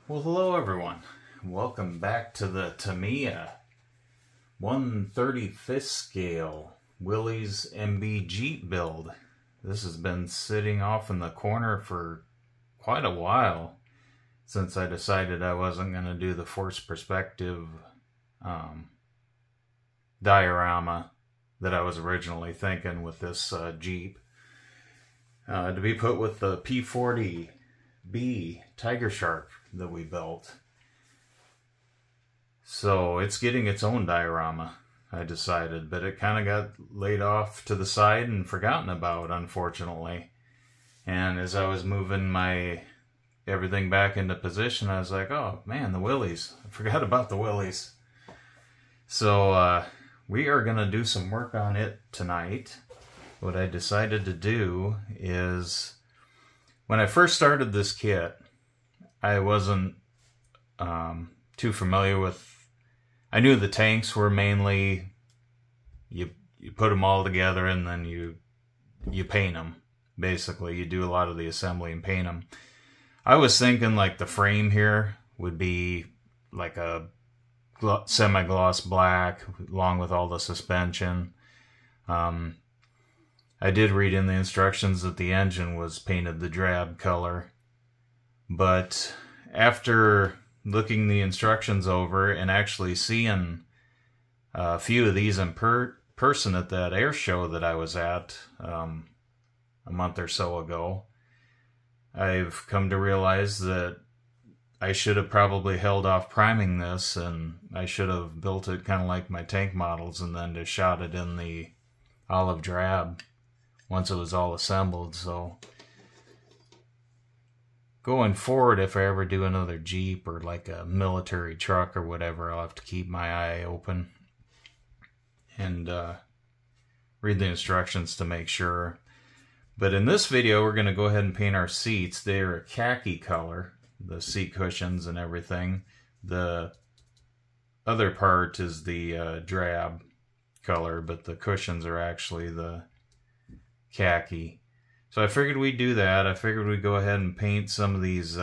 Well, hello everyone. Welcome back to the Tamiya 1/35th scale Willys MB Jeep build. This has been sitting off in the corner for quite a while since I decided I wasn't going to do the forced perspective diorama that I was originally thinking with this Jeep. To be put with the P40B Tiger Shark that we built. So it's getting its own diorama, I decided, but it kind of got laid off to the side and forgotten about, unfortunately. And as I was moving my everything back into position, I was like, oh man, the Willys. I forgot about the Willys. So we are going to do some work on it tonight. What I decided to do is, when I first started this kit, I wasn't too familiar with. I knew the tanks were mainly you put them all together and then you paint them. Basically, you do a lot of the assembly and paint them. I was thinking like the frame here would be like a semi-gloss black along with all the suspension. I did read in the instructions that the engine was painted the drab color. But after looking the instructions over and actually seeing a few of these in person at that air show that I was at a month or so ago, I've come to realize that I should have probably held off priming this, and I should have built it kind of like my tank models and then just shot it in the olive drab once it was all assembled. So going forward, if I ever do another Jeep or like a military truck or whatever, I'll have to keep my eye open and read the instructions to make sure. But in this video, we're going to go ahead and paint our seats. They're a khaki color, the seat cushions and everything. The other part is the drab color, but the cushions are actually the khaki. So I figured we'd do that. I figured we'd go ahead and paint some of these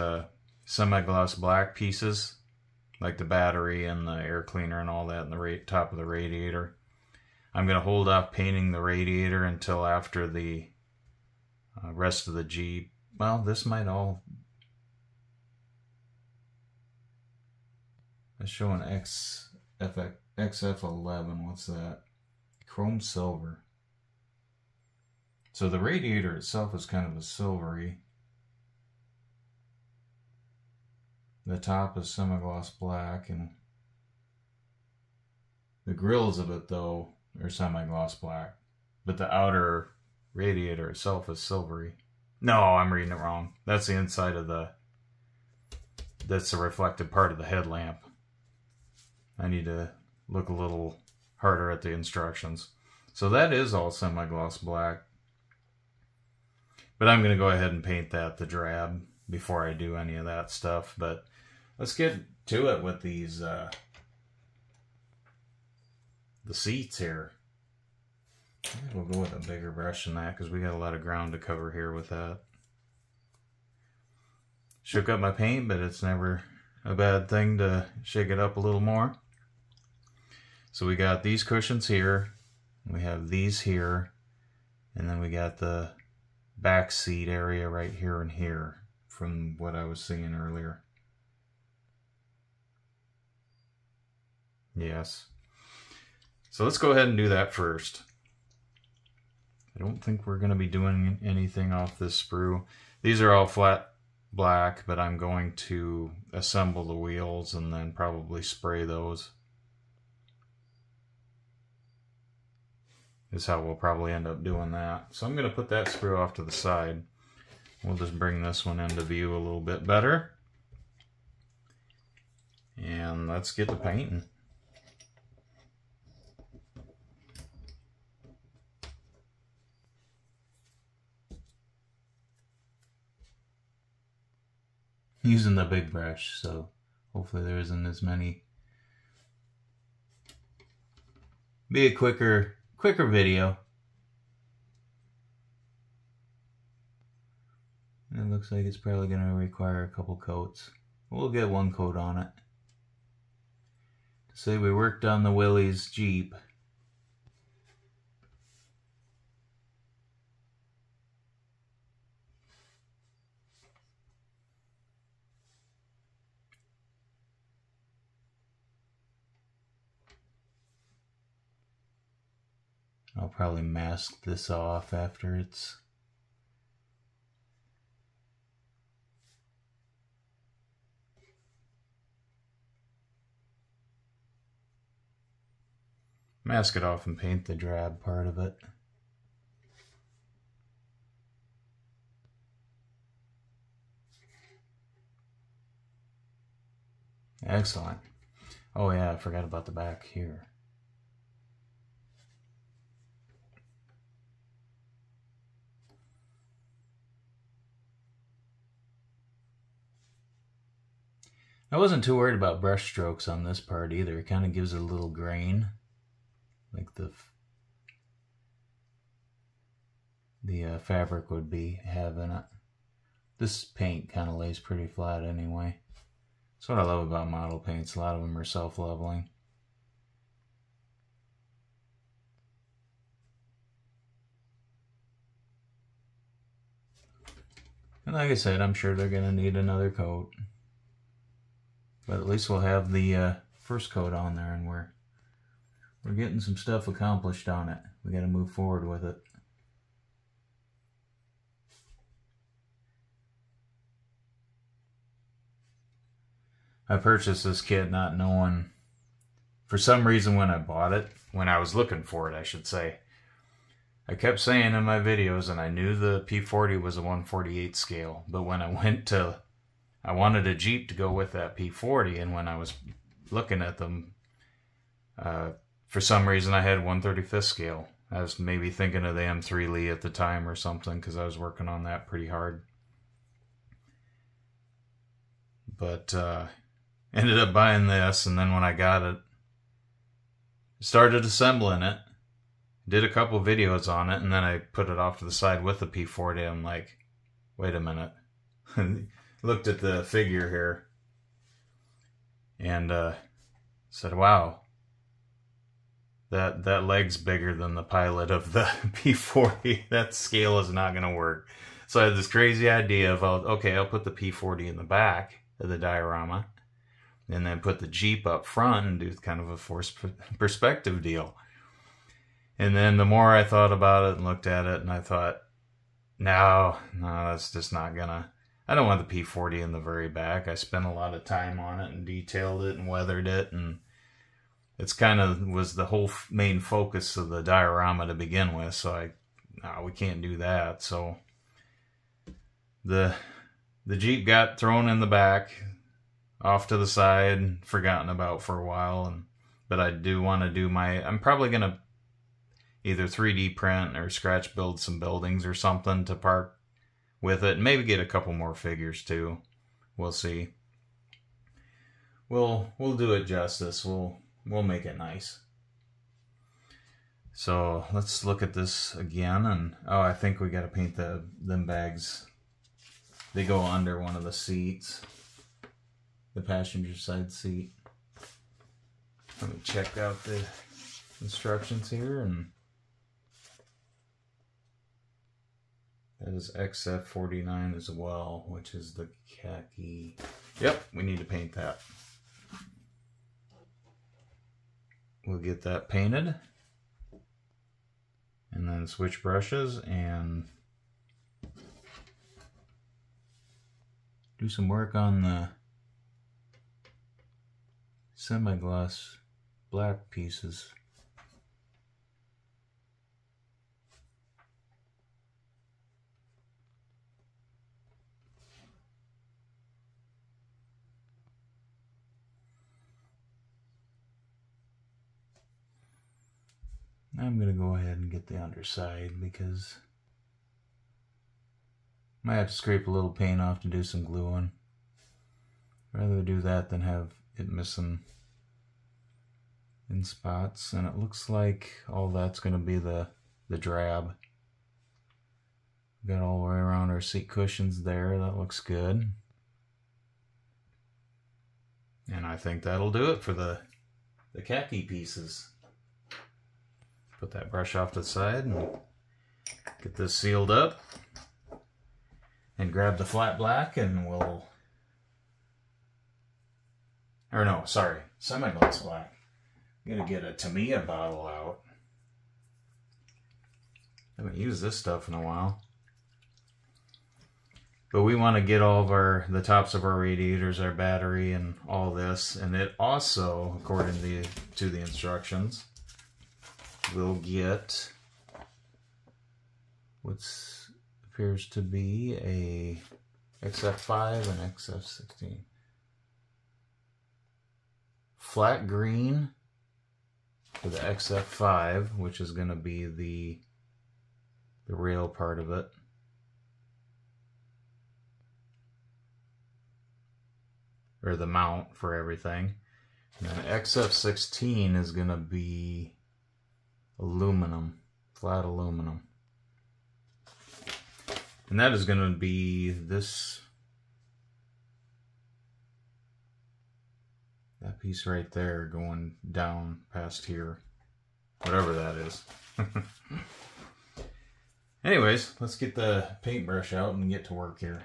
semi-gloss black pieces, like the battery and the air cleaner and all that in the top of the radiator. I'm going to hold off painting the radiator until after the rest of the Jeep. Well, this might all... It's showing XF11. What's that? Chrome silver. So the radiator itself is kind of a silvery. The top is semi-gloss black, and the grills of it, though, are semi-gloss black. But the outer radiator itself is silvery. No, I'm reading it wrong. That's the inside of the... That's the reflective part of the headlamp. I need to look a little harder at the instructions. So that is all semi-gloss black. But I'm going to go ahead and paint that the drab before I do any of that stuff. But let's get to it with these, the seats here. We'll go with a bigger brush than that because we got a lot of ground to cover here with that. Shook up my paint, but it's never a bad thing to shake it up a little more. So we got these cushions here. We have these here. And then we got the back seat area right here and here from what I was seeing earlier. Yes. So let's go ahead and do that first. I don't think we're going to be doing anything off this sprue. These are all flat black, but I'm going to assemble the wheels and then probably spray those. Is how we'll probably end up doing that. So I'm going to put that sprue off to the side. We'll just bring this one into view a little bit better. And let's get to painting. Using the big brush, so hopefully there isn't as many. Be a quicker video. It looks like it's probably going to require a couple coats. We'll get one coat on it. Say we worked on the Willys Jeep. I'll probably mask this off after it's mask it off and paint the drab part of it. Excellent. Oh yeah, I forgot about the back here. I wasn't too worried about brush strokes on this part either. It kind of gives it a little grain, like the fabric would be having it. This paint kind of lays pretty flat anyway. That's what I love about model paints. A lot of them are self-leveling. And like I said, I'm sure they're going to need another coat. But at least we'll have the first coat on there, and we're getting some stuff accomplished on it. We got to move forward with it. I purchased this kit not knowing, for some reason when I bought it, when I was looking for it, I should say, I kept saying in my videos, and I knew the P40 was a 1/48 scale, but when I went to, I wanted a Jeep to go with that P40, and when I was looking at them, for some reason I had 1/35 scale. I was maybe thinking of the M3 Lee at the time or something, because I was working on that pretty hard. But ended up buying this, and then when I got it, started assembling it, did a couple videos on it, and then I put it off to the side with the P40. I'm like, wait a minute. Looked at the figure here and said, wow, that leg's bigger than the pilot of the P40. That scale is not going to work. So I had this crazy idea of, okay, I'll put the P40 in the back of the diorama and then put the Jeep up front and do kind of a forced perspective deal. And then the more I thought about it and looked at it, and I thought, no, that's just not gonna, I don't want the P40 in the very back. I spent a lot of time on it and detailed it and weathered it, and it's kind of was the whole main focus of the diorama to begin with. So no, we can't do that. So the Jeep got thrown in the back, off to the side, forgotten about for a while. But I do want to do I'm probably gonna either 3D print or scratch build some buildings or something to park with it. Maybe get a couple more figures too. We'll see. We'll do it justice. We'll make it nice. So let's look at this again. And oh, I think we got to paint them bags. They go under one of the seats, the passenger side seat. Let me check out the instructions here, and that is XF49 as well, which is the khaki. Yep, we need to paint that. We'll get that painted, and then switch brushes and do some work on the semi-gloss black pieces. I'm going to go ahead and get the underside because I might have to scrape a little paint off to do some gluing. Rather do that than have it missing in spots. And it looks like all that's going to be the drab. Got all the way around our seat cushions there. That looks good. And I think that'll do it for the khaki pieces. Put that brush off to the side and get this sealed up. And grab the flat black and we'll... Or no, sorry, semi-gloss black. I'm gonna get a Tamiya bottle out. Haven't used this stuff in a while. But we want to get all of the tops of our radiators, our battery, and all this. And it also, according to the instructions, will get what appears to be a XF5 and XF16. Flat green for the XF5, which is going to be the rail part of it. Or the mount for everything. And then XF16 is going to be aluminum, flat aluminum. And that is going to be this, that piece right there going down past here. Whatever that is. Anyways, let's get the paintbrush out and get to work here.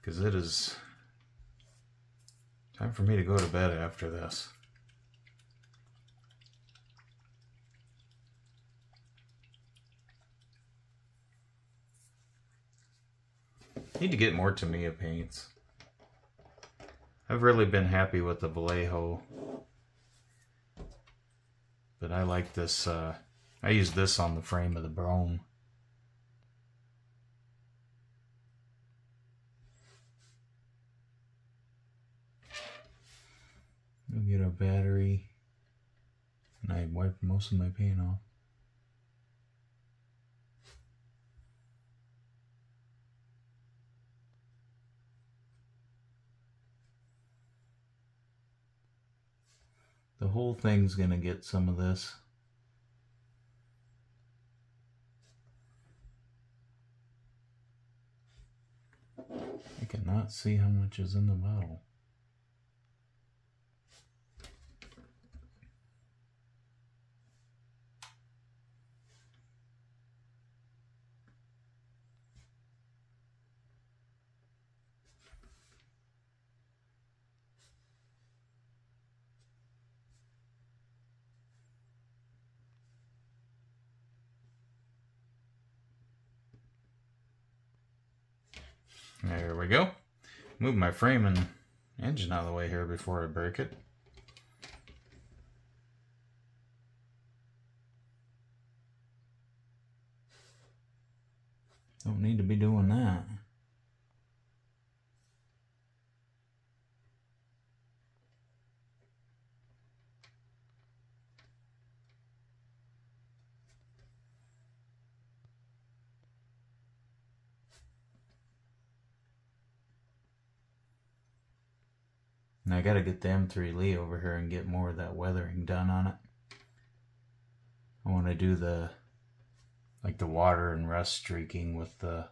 Because it is time for me to go to bed after this. Need to get more Tamiya paints. I've really been happy with the Vallejo. But I like this, I use this on the frame of the Brome. I'll get a battery, and I wiped most of my paint off. The whole thing's gonna get some of this. I cannot see how much is in the bottle. There we go. Move my frame and engine out of the way here before I break it. Don't need to be doing that. And I gotta get the M3 Lee over here and get more of that weathering done on it. I want to do the water and rust streaking with the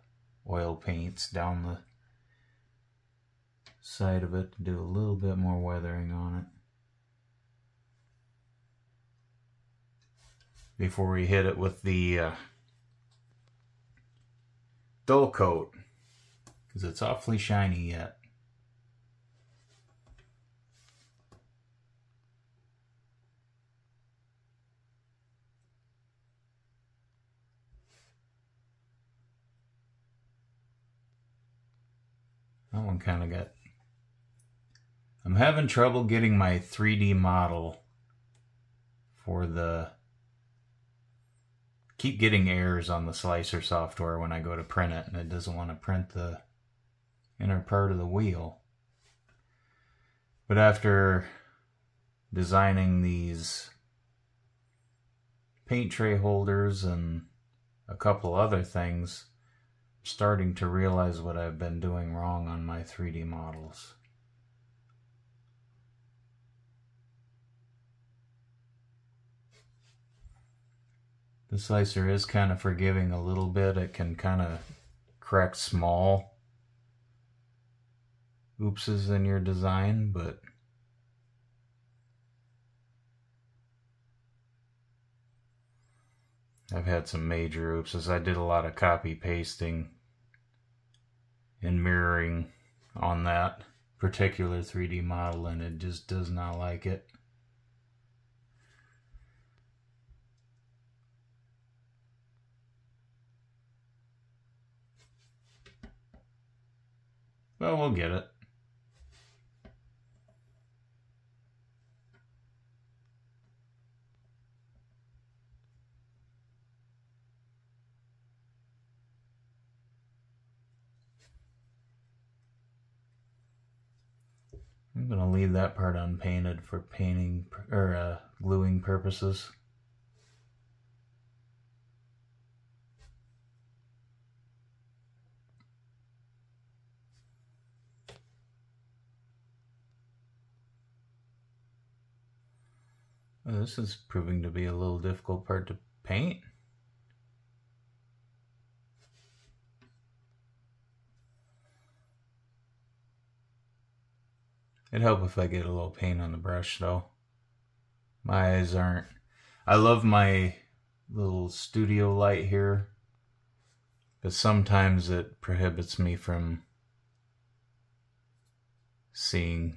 oil paints down the side of it to do a little bit more weathering on it before we hit it with the dull coat, because it's awfully shiny yet. That one kind of got... I'm having trouble getting my 3D model for the... Keep getting errors on the slicer software when I go to print it, and it doesn't want to print the inner part of the wheel. But after designing these paint tray holders and a couple other things, starting to realize what I've been doing wrong on my 3D models. The slicer is kind of forgiving a little bit. It can kind of crack small oopses in your design, but I've had some major oopses. I did a lot of copy pasting and mirroring on that particular 3D model, and it just does not like it. Well, we'll get it. I'm going to leave that part unpainted for painting or gluing purposes. Well, this is proving to be a little difficult part to paint. It'd help if I get a little paint on the brush though. My eyes aren't... I love my little studio light here, but sometimes it prohibits me from seeing.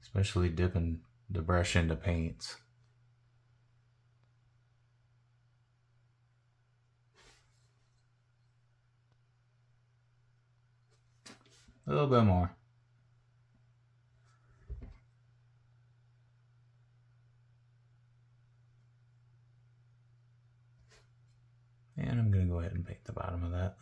Especially dipping the brush into paints. A little bit more. And I'm going to go ahead and paint the bottom of that.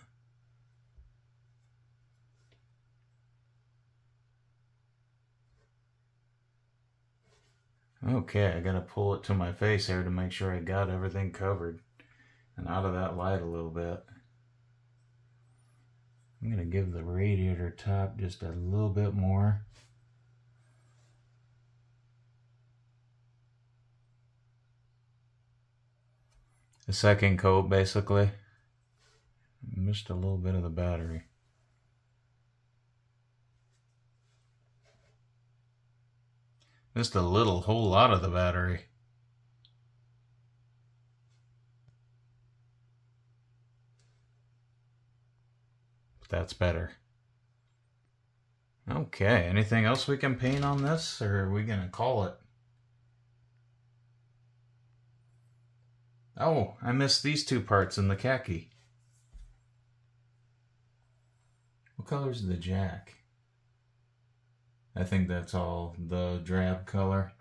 Okay, I gotta pull it to my face here to make sure I got everything covered and out of that light a little bit. I'm gonna give the radiator top just a little bit more. A second coat, basically. Missed a little bit of the battery. Just a whole lot of the battery. But that's better. Okay, anything else we can paint on this, or are we gonna call it? Oh, I missed these two parts in the khaki. What color is the jack? I think that's all the drab color.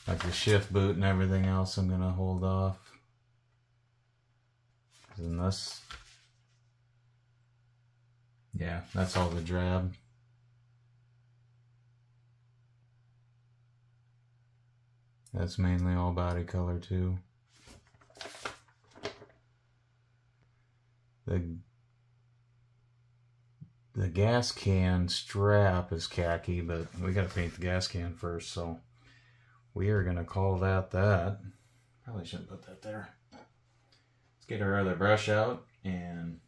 Like the shift boot and everything else I'm gonna hold off. And this, yeah, that's all the drab. That's mainly all body color too. The gas can strap is khaki, but we gotta paint the gas can first, so we are gonna call that that. Probably shouldn't put that there. Let's get our other brush out and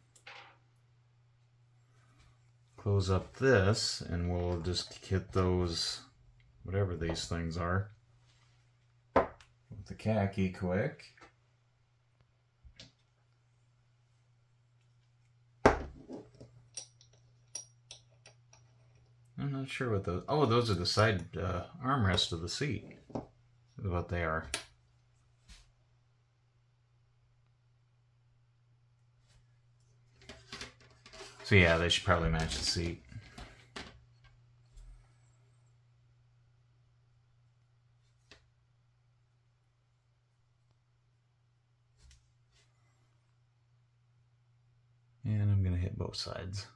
close up this, and we'll just hit those, whatever these things are, with the khaki quick. I'm not sure what those... Oh, those are the side armrests of the seat. Is what they are. So yeah, they should probably match the seat. And I'm going to hit both sides.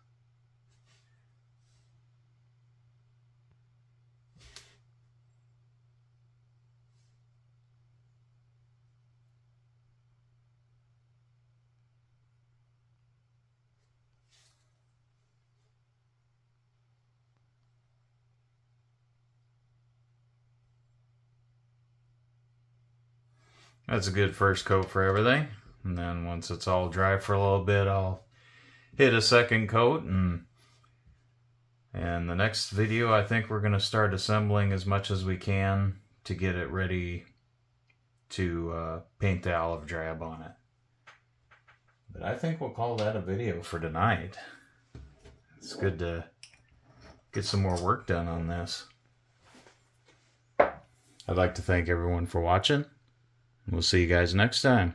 That's a good first coat for everything. And then once it's all dry for a little bit, I'll hit a second coat. And the next video, I think we're going to start assembling as much as we can to get it ready to paint the olive drab on it. But I think we'll call that a video for tonight. It's good to get some more work done on this. I'd like to thank everyone for watching. We'll see you guys next time.